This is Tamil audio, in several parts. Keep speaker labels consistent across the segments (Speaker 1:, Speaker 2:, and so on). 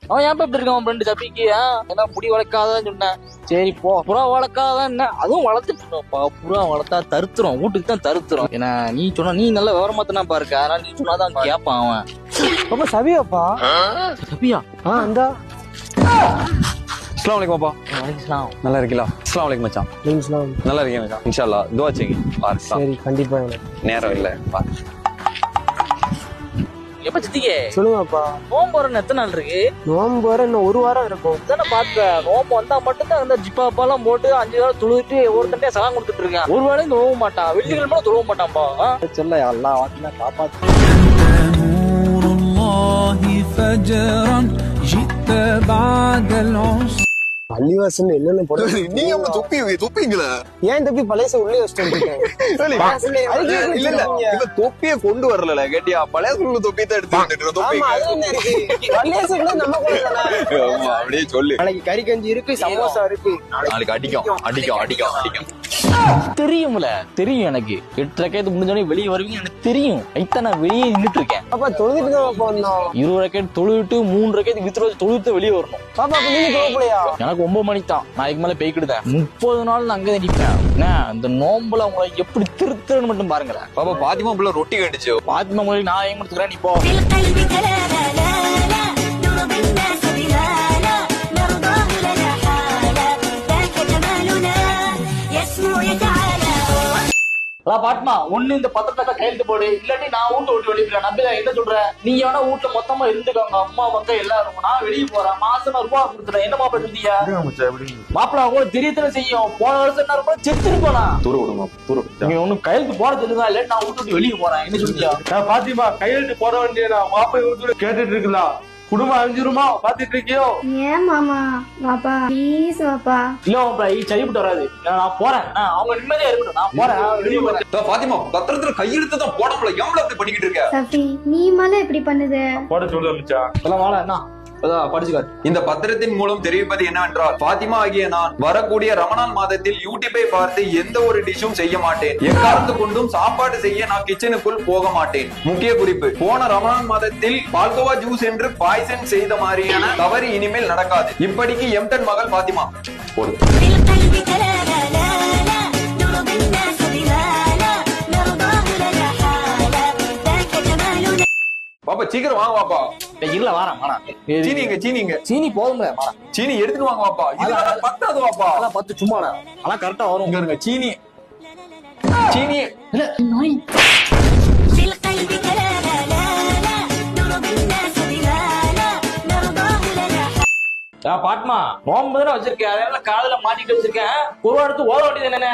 Speaker 1: அவன் ஏன் இப்படி இருக்கான் ஃப்ரெண்டு சபிக்கு? ஏன்னா முடி வளர்க்காதான் சொன்னேன். சரி போ, புறா வளர்க்காதான் என்ன, அதுவும் வளர்த்துட்டுப்பா. புறா வளர்த்தா தருத்துரும், வீட்டுக்கு தான் தருத்துரும். ஏன்னா நீ சொன்னா நீ நல்ல விவரமா தானே பாருக்க, அதனால நீ சொன்னாதான் கேட்பான் அவன்.
Speaker 2: அப்ப சபியாப்பா?
Speaker 1: சபியா?
Speaker 2: இந்தா.
Speaker 3: அஸ்ஸலாமு அலைக்கும் அப்பா.
Speaker 1: வலைக்கம்.
Speaker 3: நல்லா இருக்கீங்களா? அஸ்ஸலாமு அலைக்கும் மச்சான். நல்லா இருக்கேன் மச்சான். இன்ஷா அல்லாஹ் துஆ செய்யுங்க.
Speaker 2: சரி கண்டிப்பா.
Speaker 3: நேரம் இல்ல பாரு.
Speaker 1: எப்ப சித்திக்கே
Speaker 2: சொல்லுங்கப்பா.
Speaker 1: நோம்பு வர எத்தனை நாள் இருக்கு?
Speaker 2: நோம்பு வர இன்னும் 1 வாரம் இருக்கும்.
Speaker 1: தானே பாத்துக்க. நோம்பு வந்தா மட்டும்தான் இந்த ஜிப்பாப்பாலாம் போட்டு 5 நாள் தொழுவிட்டு ஒவ்வொருத்தண்டே சலாம் கொடுத்துட்டு இருக்கேன். ஒரு வேளையும் தொழுவ மாட்டான், வெள்ளிக்கிழமை தொழுவ மாட்டான்பா. சொல்ல எல்லாம் வாட்டினா காப்பாத்து.
Speaker 2: பள்ளிவாசல் என்னென்ன போட
Speaker 4: நீங்க தொப்பிங்களா?
Speaker 2: ஏன் தொப்பி பழைய உள்ளே வச்சுட்டு
Speaker 4: தொப்பிய கொண்டு வரல கேட்டியா? பழைய ஸ்கூல்ல தொப்பி தான் எடுத்து அப்படியே சொல்லு.
Speaker 2: நாளைக்கு கறி கஞ்சி இருக்கு, சமோசா இருக்கு.
Speaker 4: நாளைக்கு அடிக்கும்.
Speaker 1: தெரியும்ல, தெரியும் எனக்கு. 8 முடிஞ்சோடனே வெளியே வருவீங்க எனக்கு தெரியும். ஐத்தான் நான் வெளியே நின்றுட்டு இருக்கேன்.
Speaker 2: பாப்பா தொழுதுட்டு தான் வந்தோம்.
Speaker 1: 20 ரக்கெட் தொழுவிட்டு 3 ரக்கெட் வித்து தொழுவிட்டு வெளியே வரணும்.
Speaker 2: பாப்பா நீங்க தொழலையா? எனக்கு
Speaker 1: 9 மணிக்கு தான். நான் இதுக்கு மேல போய்க்கிட்டுதான் 30 நாள் நான் அங்கே நிற்பேன். இந்த நோம்புல உங்களை எப்படி திருத்துறன்னு மட்டும் பாருங்களேன்.
Speaker 4: பாப்பா பாத்திமா பிள்ளை ரொட்டி கடிச்சு.
Speaker 1: பாத்திமா உங்களுக்கு நான் ஏன் கொடுத்துக்கிறேன், நீ போ. பாட்மா ஒண்ணு இந்த பத்திரத்தை கையெழுத்து போடு, இல்லாட்டி நான் வீட்டை விட்டு வெளியே போறேன். நம்பிதான் என்ன சொல்றேன், நீங்க வேணா வீட்டுல மொத்தமா இருந்துக்கோங்க. அம்மா மக்கள் எல்லாரும். நான் வெளியே போறேன், மாசமா ரூபாய் கொடுத்துறேன். என்ன மாப்பிள்ள இருந்தியா? மாப்பிள்ள கூட தெரியத்தன செய்யும். போன வருஷம் என்ன ரூபாய் செத்துட்டு போனா நீங்க ஒண்ணு கையெழுத்து போட சொல்லுங்க, இல்லாட்டி நான் வீட்டு விட்டு வெளியே போறேன். என்ன சொல்லியா?
Speaker 5: பாத்திமா கையெழுத்து போட வேண்டிய மாப்பிள்ளை வீட்டுல கேட்டுட்டு இருக்கலாம். குடும்பம் அழிஞ்சிருமா பாத்துட்டு இருக்கியோ?
Speaker 6: ஏன் மாமா? வாப்பா ப்ளீஸ் வாப்பா.
Speaker 1: இல்ல மாப்பிள்ள சரிப்பட்டு வராது. நான் போறேன். அவங்க நிம்மதியா இருக்கட்டும், நான் போறேன், வெளியே போறேன்.
Speaker 4: பாத்திமா பத்திரத்துல கையெழுத்து தான் போட முடியல. எவ்வளவு அப்படி பண்ணிக்கிட்டு இருக்க?
Speaker 6: சஃபி நீ மேல இப்படி பண்ணுது?
Speaker 5: போட சொல்லுங்க மச்சான்.
Speaker 1: எல்லாம் வாழ என்ன படிச்சுக்காரு.
Speaker 4: இந்த பத்திரத்தின் மூலம் தெரிவிப்பது என்னவென்றால், பாத்திமா ஆகிய நான் வரக்கூடிய ரமணான் மாதத்தில் யூடியூபை பார்த்து எந்த ஒரு டிஷ்ஷும் செய்ய மாட்டேன். எக்காரணத்து கொண்டும் சாப்பாடு செய்ய நான் கிச்சனுக்குள் போக மாட்டேன். முக்கிய குறிப்பு, போன ரமணான் மாதத்தில் பால்கோவா ஜூஸ் என்று பாய்சன் செய்த மாதிரியான தவறு இனிமேல் நடக்காது. இப்படிக்கு எம்டன் மகள் பாத்திமா. போடு. பாப்பா சீக்கிரம் வாங்க பாப்பா.
Speaker 1: இல்ல வாரம்
Speaker 4: சீனி
Speaker 1: போதும்ல.
Speaker 4: சீனி எடுத்துட்டு வாங்க பாப்பா. இதெல்லாம் பத்தாது பாப்பா.
Speaker 1: அதெல்லாம் 10 சும்மா ஆனா கரெக்டா வரும்.
Speaker 4: இங்க இருங்க. சீனி
Speaker 1: இல்ல நாய். பாட்மா நோம்பு தானே வச்சிருக்கேன், அதனால காதுல மாட்டிட்டு வச்சிருக்கேன். ஒரு வாரத்து ஓட வேண்டியது என்னன்னு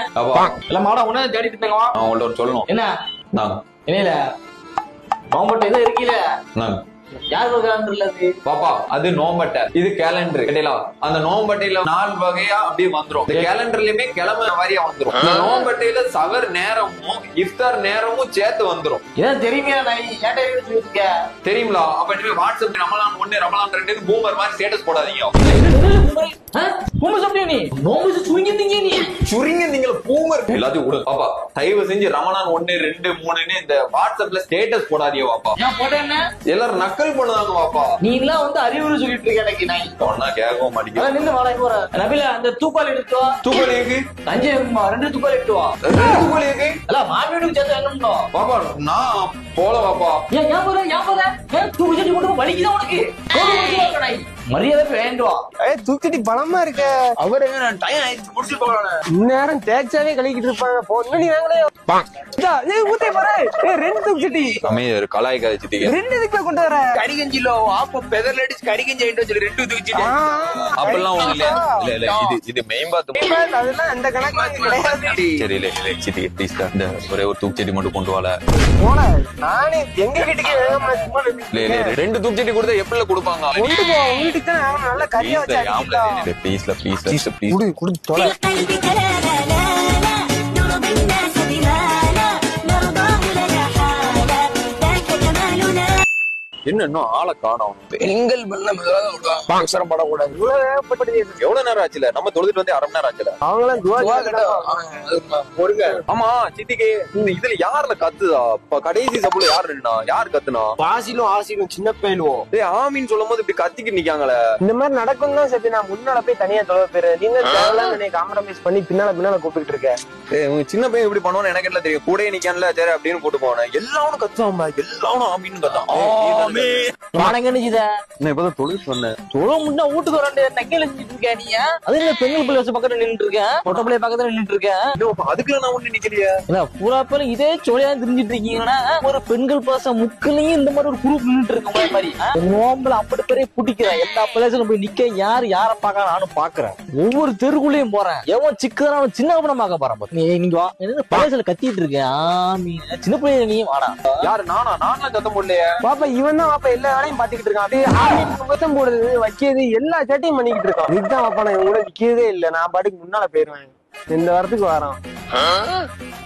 Speaker 1: இல்ல மாடா உடனே தேடிட்டு இருந்தாங்க.
Speaker 4: அவங்கள்ட்ட சொல்லணும்.
Speaker 1: என்ன
Speaker 4: நாங்க
Speaker 1: என்ன நோம்பட்ட இதை இருக்கீல
Speaker 4: நாங்க
Speaker 1: யார் வகையான்றது
Speaker 4: பாப்பா, அது நோம்பட்டை, இது கேலண்டர் கேட்டீங்களா? அந்த நோம்பட்டையில 4 வகையா அப்படியே வந்துரும். இந்த கேலண்டர்லயுமே கிழமை வாரியா வந்துரும். இந்த நோம்பட்டையில சகர் நேரமும் இஃப்தார் நேரமும் சேர்த்து வந்துரும்.
Speaker 1: ஏன் தெரியுமே நான் ஏன்டா சொல்லிருக்க
Speaker 4: தெரியுங்களா? அப்ப நீங்க வாட்ஸ்அப் ரமலான் 1 ரமலான் 2 பூமர் மாதிரி ஸ்டேட்டஸ் போடாதீங்க. பூமர் எல்லாத்தையும் விடு பாப்பா. தயவு செஞ்சு ரமலான் 1 2 3 இந்த வாட்ஸ்அப்ல ஸ்டேட்டஸ் போடாதீங்க பாப்பா. எல்லாரும் நக்கல் பண்ணுவாங்க பாப்பா.
Speaker 1: நீ எல்லாம் வந்து அறிவுரை சொல்லிட்டு இருக்க. எனக்கு நான்
Speaker 4: சொன்னா கேட்கவும் மாட்டேங்குது.
Speaker 1: நின்று வாடா போற நபில அந்த தூப்பால் எடுத்து வா.
Speaker 4: தூப்பால் இருக்கு
Speaker 1: தஞ்சை 2 தூப்பால் எடுத்து வா.
Speaker 4: தூப்பால் இருக்கு
Speaker 1: அல்ல மாமியோட சேர்த்து என்னம்னோ
Speaker 4: பாப்பா. நான் போல பாப்பா.
Speaker 1: ஏன் போற தூக்கி போட்டு வலிக்குதான் உனக்கு. மரியாதை வேண்டுவா.
Speaker 2: தூக்கிட்டு பலமா இருக்க.
Speaker 1: அவர் டைம் ஆயிடுச்சு முடிச்சு போகலாம்.
Speaker 2: இந்நேரம் தேய்ச்சாவே கழிக்கிட்டு இருப்பாங்க. நீ வாங்களே ஊத்தே பாரு. 2 தூக்கிட்டி
Speaker 4: அமையர் கலாய் கதை சித்திங்க
Speaker 2: 2 இதுக்கு கொண்டு வர
Speaker 5: கடிகஞ்சிலோ ஆப்ப பெதர்ல அடிச்சு கடிகஞ்சி ஆயிட்டு சொல்லி 2 தூக்கிட்டு
Speaker 4: அப்பெல்லாம் ஒண்ணு இல்ல. இல்ல இது மெயின் பாத்.
Speaker 2: அதெல்லாம் அந்த கணக்குல கிடையாது.
Speaker 4: சரி இல்ல சித்தி ப்ளீஸ் இந்த ஒரே ஒரு தூக்கிச்செடி மட்டும் கொண்டு வால.
Speaker 2: போடா நானே எங்க வீட்டுக்கு வேகமா சும்மா
Speaker 4: இல்ல 2 தூக்கிச்செடி கொடுத்தா எப்பல கொடுப்பாங்க?
Speaker 2: கொண்டு போ வீட்டுக்கு தான் நல்ல கறியா வச்சாங்க.
Speaker 4: ப்ளீஸ்
Speaker 2: குடு தொலை.
Speaker 4: என்ன இன்னும் ஆளை காணோம்?
Speaker 2: பெண்கள் பண்ண அவசரப்படக்கூடாது.
Speaker 4: எவ்வளவு நேரம் ஆச்சுல? நம்ம தொழுதுட்டு வந்து 1/2 மணி நேரம் ஆச்சுல.
Speaker 2: அவங்களாம்
Speaker 4: ஆமா சித்திக்கு இதுல யாருல கத்துதா? கடைசி சப்புல யாரு நின்னா? யார் கத்துனா?
Speaker 2: பாசிலும் ஆசிலும் சின்ன பயிலுவோம்.
Speaker 4: ஆமின்னு சொல்லும் போது இப்படி கத்திக்கிட்டு நிக்காங்களே.
Speaker 2: இந்த மாதிரி நடக்கும் தான் சரி. நான் முன்னால போய் தனியா தொலை போயிரு. நீங்க காம்ப்ரமைஸ் பண்ணி பின்னால கூப்பிட்டு இருக்கேன்.
Speaker 4: சின்ன பையன் இப்படி பண்ணுவான்னு எனக்கு என்ன தெரியும்? கூட நிக்கான்ல சரி அப்படின்னு போட்டு போனேன். எல்லாரும் கத்துவாங்க, எல்லாரும் ஆமின்னு கத்தான்.
Speaker 3: இப்பதான் தொழில் சொன்னேன்.
Speaker 1: வீட்டுக்கு வரேன் நக்கையில செஞ்சுட்டு இருக்கேன். நீ அது இல்ல பெண்கள் பிள்ளை வச்சு பக்கத்துல நின்றுட்டு இருக்கேன். பொட்ட பிள்ளைய பக்கத்துல நின்றுட்டு இருக்கேன்.
Speaker 4: அதுக்குள்ள நான் ஒண்ணு நிக்கலையா?
Speaker 1: பூரா பேர் இதே சோழியா தெரிஞ்சிட்டு இருக்கீங்கன்னா ஒரு பெண்கள் பாச முக்கிலையும் இந்த மாதிரி ஒரு குரூப் நின்றுட்டு இருக்க மாதிரி நோம்பல அப்படி பேரே பிடிக்கிறேன். எல்லா பிள்ளைகளும் போய் நிக்க யார பாக்க நானும் பாக்குறேன். ஒவ்வொரு தெருக்குள்ளயும் போறேன். எவன் சிக்கன அவன் சின்ன பணமாக்க போறான். நீங்க பழையசுல கத்திட்டு இருக்கேன். சின்ன பிள்ளைய நீ வாடா.
Speaker 4: யாரு நானா? நான்லாம் கத்த முடியலையே.
Speaker 2: பாப்பா இவன் தான் பாப்பா எல்லா வேலையும் பாத்துக்கிட்டு இருக்கான். அப்படியே போடுறது வைக்கிறது எல்லா சேட்டையும் பண்ணிக்கிட்டு இருக்கான். இதுதான் பாப்பா நான் இவங்க கூட நிக்கிறதே இல்ல. நான் பாட்டுக்கு முன்னால போயிருவேன். இந்த வாரத்துக்கு வரோம்.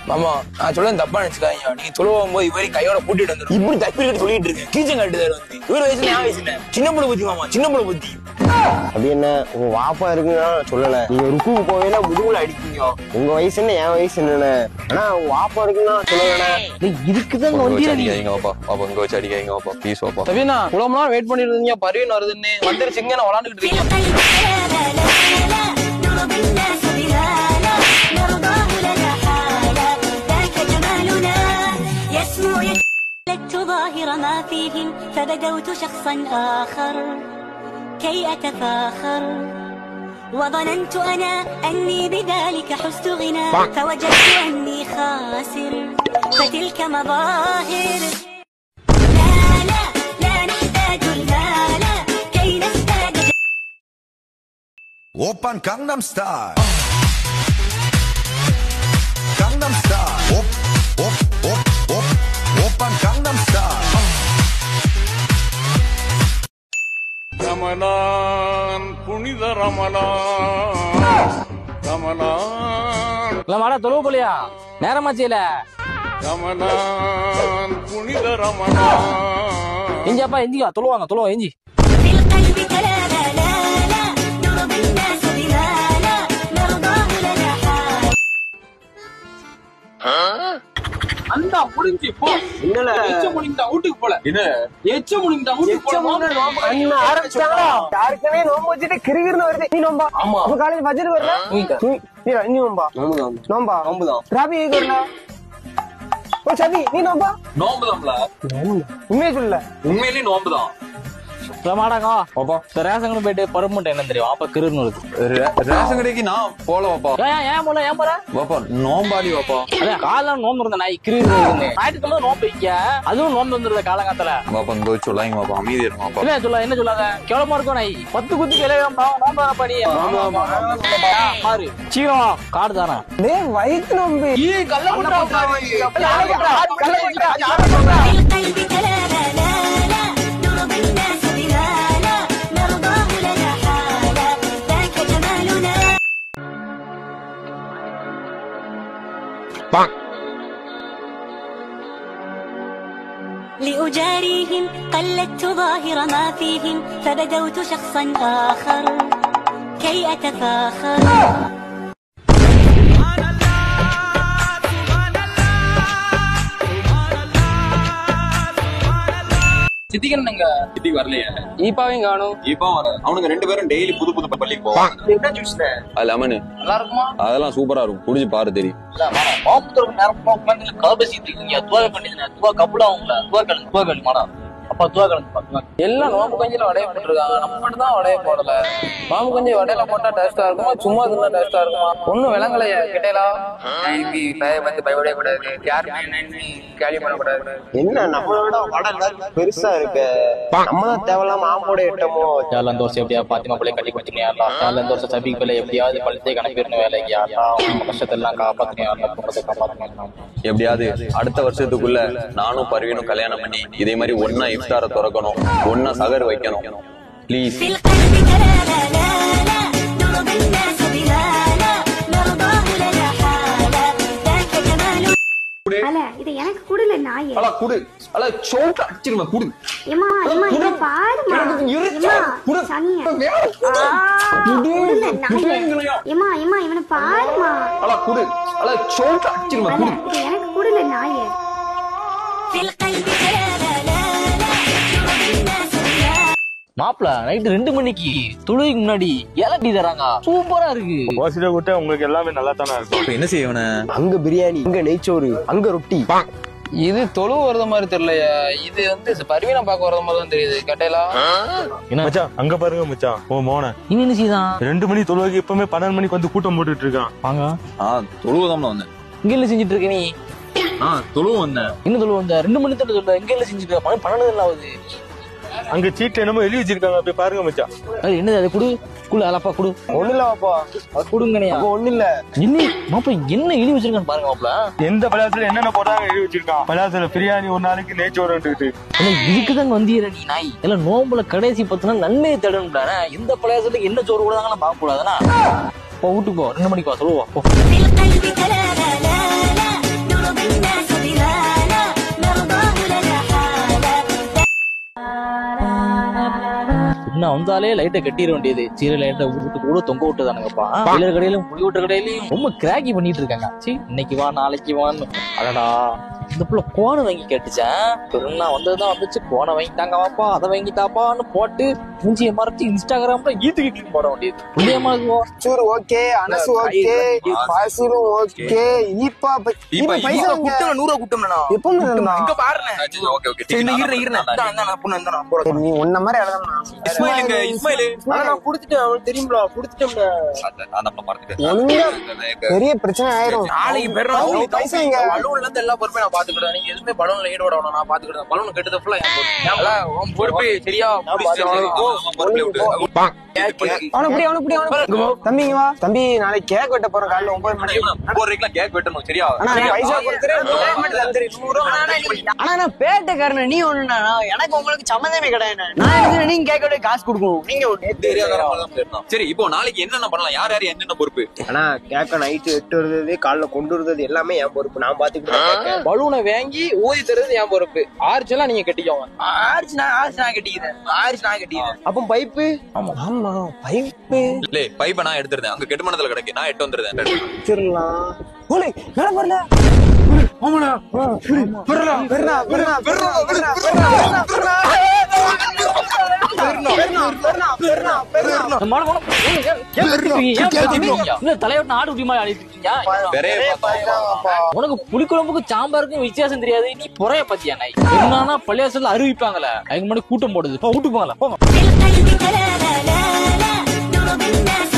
Speaker 7: மாமா நான் சொல்ல தப்பா நினைச்சுக்காங்க. நீங்க சொல்லுவோம் போது இவரை கையோட கூட்டிட்டு வந்துடும். இப்படி தப்பி சொல்லிட்டு இருக்கேன். கீச்சம் கட்டுதாரு வந்து இவர் வயசுல என் வயசுல சின்ன புள்ள புத்தி. மாமா சின்ன புள்ள புத்தி.
Speaker 2: அப்படி என்ன உங்க வாப்பா இருக்குன்னா சொல்லல. நீங்க ருக்குக்கு போவேல முதுகுல அடிக்கீங்க. உங்க வயசு என்ன என் வயசு என்னன்னு. ஆனா உங்க வாப்பா இருக்குன்னா சொல்லல. இதுக்குதான்
Speaker 3: அடிக்காதீங்க பாப்பா. பாப்பா இங்க வச்சு அடிக்காதீங்க பாப்பா. ப்ளீஸ் பாப்பா.
Speaker 7: சவினா இவ்வளவு நேரம் வெயிட் பண்ணிட்டு இருந்தீங்க. பருவன் வருதுன்னு வந்துருச்சுங்க. நான் விளாண்டுக்கிட்டு இருக்கேன்.
Speaker 8: تظاهر ما فيهم فبدوت شخصا آخر كي أتفاخر وظننت أنا أني بذلك حزت غنى فوجدت أني خاسر فتلك مظاهر لا لا لا نحتاج المال كي نزداد
Speaker 9: Oppan Gangnam Style Gangnam Style Oppan Gangnam Style
Speaker 5: Ramadan புனித ரமலான்
Speaker 1: மாடா தொழுவு போலியா? நேரமாச்சில
Speaker 5: ரமலான் புனித ரமலான்.
Speaker 1: எஞ்சிப்பா எஞ்சிக்கா தொழுவாங்க. தொழுவா எஞ்சி.
Speaker 7: அந்த முடிஞ்சு போ.
Speaker 2: என்னல
Speaker 7: எச்ச முடிந்தா வீட்டுக்கு போல.
Speaker 4: என்ன
Speaker 7: எச்ச முடிந்தா வீட்டுக்கு போல.
Speaker 2: ஆரம்பிச்சாங்களா? யாருக்குமே நோம்பு வச்சுட்டு கிருகிருன்னு வருது. நீ நோம்பா?
Speaker 7: ஆமா.
Speaker 2: அப்ப காலையில பஜ்ர் வரல. நீ நோம்பா? நோம்பா நோம்புதான். ராபி வரல. ஓ சவி நீ நோம்பா?
Speaker 4: நோம்புதான்ல.
Speaker 2: உண்மையே சொல்லல.
Speaker 4: உண்மையிலேயே நோம்புதான்.
Speaker 1: மாடாங்க ரேஷன் கடை போயிட்டு பருப்பு என்ன தெரியும்? அப்ப கிருன்னு வருது.
Speaker 4: ரேஷன் கடைக்கு நான் போல வாப்பா.
Speaker 1: ஏன் போல ஏன் போற
Speaker 4: வாப்பா நோம்பாளி வாப்பா.
Speaker 1: காலம் நோம்பு இருந்த நாய் கிரு ஞாயிற்றுக்கிழமை நோம்பு வைக்க அதுவும் நோம்பு வந்துருத காலங்காலத்துல.
Speaker 4: வாப்பா இங்க சொல்லாங்க வாப்பா. அமைதி இருங்க வாப்பா.
Speaker 1: இல்ல சொல்ல என்ன சொல்லாத கேவலமா இருக்கும் நாய். 10 குத்து நோம்பு படி மாறு சீக்கிரம் காடு தானே
Speaker 2: வயிற்று நோம்பு.
Speaker 8: لأجاريهم قلدت ظاهر ما فيهم فبدوت شخصا آخر كي أتفاخر
Speaker 7: சித்திகரனுங்க
Speaker 4: சித்திக்கு வரலையா?
Speaker 7: ஈப்பாவையும் காணும்.
Speaker 4: இப்ப வர அவனுக்கு 2 பேரும் டெய்லி புது புது பள்ளிக்கு போவாங்க.
Speaker 7: என்ன ஜூஸ்
Speaker 4: அது லெமனு
Speaker 7: நல்லா இருக்குமா?
Speaker 4: அதெல்லாம் சூப்பரா இருக்கும். குடிச்சு பாரு தெரியும்.
Speaker 7: எல்லாம் நோம்பு கஞ்சில வடைய போட்டுருக்காங்க. நம்ம மட்டும் தான் வடைய போடல. நோம்பு கஞ்சி வடையில போட்டா டேஸ்டா இருக்குமா? சும்மா இருந்தா டேஸ்டா இருக்குமா? ஒண்ணும் விளங்கலையா கிட்டேலா?
Speaker 2: என்ன நம்மளோட வடை பெருசா இருக்கு. நம்மளும் தேவையில்லாம ஆம்போட இட்டமோ.
Speaker 1: யாரெல்லாம் தோசை எப்படியா பாத்திமா பிள்ளை கட்டி கொடுத்துனியா? யாரெல்லாம் தோசை சபி பிள்ளை எப்படியாவது பழத்தை கணக்கிருந்த வேலைக்கு கஷ்டத்தெல்லாம் காப்பாத்தினா
Speaker 4: எப்படியாவது அடுத்த வருஷத்துக்குள்ள நானும் பர்வீனும் கல்யாணம் பண்ணி இதே மாதிரி ஒன்னா இஃப்தார திறக்கணும், ஒன்னா சகர் வைக்கணும். ப்ளீஸ்.
Speaker 6: அல இதை எனக்கு குடுல நாயே.
Speaker 4: குடு. அல சோட்ட அடிச்சிருமா குடு.
Speaker 6: ஏமா ஏமா இவனை பாருமா ஏமா சனியா ஏமா ஏமா இவனை பாருமா
Speaker 3: அல குடு அல சோல்ட் அடிச்சிருமா குடு
Speaker 6: எனக்கு குடுல நாயே
Speaker 8: في القلب لا لا لا الناس
Speaker 1: மாப்பிள நைட்டு 2 மணிக்கு தொழுகைக்கு முன்னாடி ஏலட்டி தராங்க சூப்பரா இருக்கு
Speaker 5: ஓசில விட்டா உங்களுக்கு எல்லாமே நல்லா தானே இருக்கும்.
Speaker 3: இப்ப என்ன செய்வன
Speaker 2: அங்க பிரியாணி, அங்க நெய்ச்சோறு, அங்க ரொட்டி.
Speaker 7: இது தொழு வரத மாதிரி தெரியலையா? இது வந்து பருவீனா பாக்க வரத மாதிரி தான் தெரியுது. கேட்டேலா
Speaker 1: என்ன
Speaker 5: மச்சான் அங்க பாருங்க மச்சான். ஓ மோன
Speaker 1: இன்னும் என்ன செய்தான்
Speaker 5: 2 மணி தொழுகைக்கு எப்பவுமே 12 மணிக்கு வந்து கூட்டம் போட்டுட்டு இருக்கான்.
Speaker 1: வாங்க
Speaker 3: தொழுவதாம்ல வந்தேன்.
Speaker 1: இங்க என்ன செஞ்சுட்டு இருக்க நீ?
Speaker 3: தொழுவ வந்தேன்.
Speaker 1: இன்னும் தொழு வந்த 2 மணி தான் சொல்ல இங்க என்ன செஞ்சுட்டு இருக்க? 12 ஆகுது.
Speaker 5: அங்க சீட்ல என்னமோ எழுதி வச்சிருக்காங்க, போய் பாருங்க மச்சான்.
Speaker 1: அது என்னது அது? குடு குடு அலப்பா குடு.
Speaker 2: ஒண்ணு இல்ல வாப்பா,
Speaker 1: அது குடுங்கனையா?
Speaker 2: ஒண்ணு இல்ல.
Speaker 1: இன்னி மாப்பிள என்ன எழுதி வச்சிருக்கான்னு பாருங்க மாப்பிள.
Speaker 5: எந்த பழாத்துல என்னென்ன போட்டாங்க எழுதி வச்சிருக்கான். பழாத்துல பிரியாணி ஒரு நாளைக்கு நெய்ச்சோறு.
Speaker 1: இதுக்குதான் வந்தீர நீ நாய். எல்லாம் நோம்புல கடைசி 10 நாள் நன்மையை தேடணும்டா. எந்த பழையாசத்துக்கு என்ன சோறு கூடாதாங்க பார்க்க கூடாதுன்னா போ வீட்டுக்கு போ. 2 மணிக்கு வா சொல்லுவா போ.
Speaker 8: في القلب لا لا لا لا نرضي الناس بما لا نرضاه لنا حالا
Speaker 1: இன்னும் வந்தாலே லைட்டை கட்டிட வேண்டியது. சீர லைட்டை வீட்டு கூட தொங்க விட்டுதானுங்கப்பா. சிலர் கடையிலும் முடி விட்டுற கடையிலையும் ரொம்ப கிராக்கி பண்ணிட்டு இருக்காங்க. சரி இன்னைக்கு வா நாளைக்கு வான்னு. அடடா இந்த புள்ள கோனை வாங்கி கேட்டுச்சேன். பெருனா வந்ததுதான் வந்துச்சு. கோனை வாங்கிட்டாங்க வாப்பா, அதை வாங்கிட்டாப்பான்னு போட்டு மூஞ்சியை மறைச்சு இன்ஸ்டாகிராம்ல ஈத்துக்கு கிளிக் போட வேண்டியது. புள்ளியமாக்குவோ
Speaker 2: சூர் ஓகே, அனசு ஓகே, பாசுரும் ஓகே. இப்ப பைசா
Speaker 7: குட்டம் 100 குட்டம்னா
Speaker 2: எப்பவுமே
Speaker 7: இங்க பாருங்க.
Speaker 3: Okay okay.
Speaker 2: நீ உன்ன மாதிரி எழுதணும்.
Speaker 3: இஸ்மாயிலுங்க இஸ்மாயிலு.
Speaker 2: நான் குடுத்துட்டேன், அவனுக்கு தெரியும்ல, குடுத்துட்டேன்ல.
Speaker 3: நான் நம்ம மறந்துட்டேன்.
Speaker 2: ஒழுங்கா பெரிய பிரச்சனை ஆயிரும்.
Speaker 7: நாளைக்கு பெறணும்.
Speaker 2: பைசா இங்க
Speaker 7: பலூன்ல இருந்து எல்லா பொறுப்பையும் நான் பாத்துக்கிட்டேன். நீங்க எதுவுமே பலூன்ல ஈடுபட வேணாம், நான் பாத்துக்கிட்டேன். பலூன் கெட்டது ஃபுல்லா என் பொறுப்பு. சரியா?
Speaker 2: தம்பிங்க வா தம்பி, நாளைக்கு கேக் வெட்ட போறோம் காலையில 9 மணிக்கு.
Speaker 3: கேக் வெட்டணும் சரியா?
Speaker 2: பைசா கொடுத்துறேன்.
Speaker 10: ஆனா நான் பேட்டைக்காரன், நீ ஒண்ணுனா எனக்கு உங்களுக்கு சம்மந்தமே கிடையாது. நான் எடுத்து நீங்க கேட்க காசு கொடுக்கணும். நீங்க
Speaker 3: சரி இப்போ நாளைக்கு என்னென்ன பண்ணலாம்? யார் யார் என்னென்ன பொறுப்பு?
Speaker 2: ஆனா கேக்க நைட்டு 8 வருது, காலைல கொண்டு வருது எல்லாமே என் பொறுப்பு. நான் பாத்துக்கிட்டேன்.
Speaker 7: பலூனை வாங்கி ஊதி தருது என் பொறுப்பு. ஆர்ச்செல்லாம் நீங்க கட்டிக்கோங்க.
Speaker 10: ஆர்ச்சி நான் கட்டிக்கிறேன்.
Speaker 2: அப்ப பைப்பு? ஆமா பைப்பு.
Speaker 3: இல்ல பைப்பை நான் எடுத்துருந்தேன். அங்க கெட்டுமனத்துல கிடைக்கு. நான் எட்டு வந்துருந்தேன்.
Speaker 2: வச்சிரலாம். ஓலே மேல வரல. ஆமாடா. பெறடா பெறடா பெறடா பெறடா பெறடா பெறடா.
Speaker 1: தலையோட்ட ஆடு குட்டி மாதிரி ஆடிட்டு இருக்கீங்க. உனக்கு புளிக்குழம்புக்கும் சாம்பாருக்கும் வித்தியாசம் தெரியாது. நீ புறைய பத்தியா நாய்? என்னன்னா பள்ளியாசல்ல அறிவிப்பாங்களே, அதுக்கு முன்னாடி கூட்டம் போடுது. வீட்டுக்கு போகல போங்க.
Speaker 8: في القلب لا لا لا لا نرضي الناس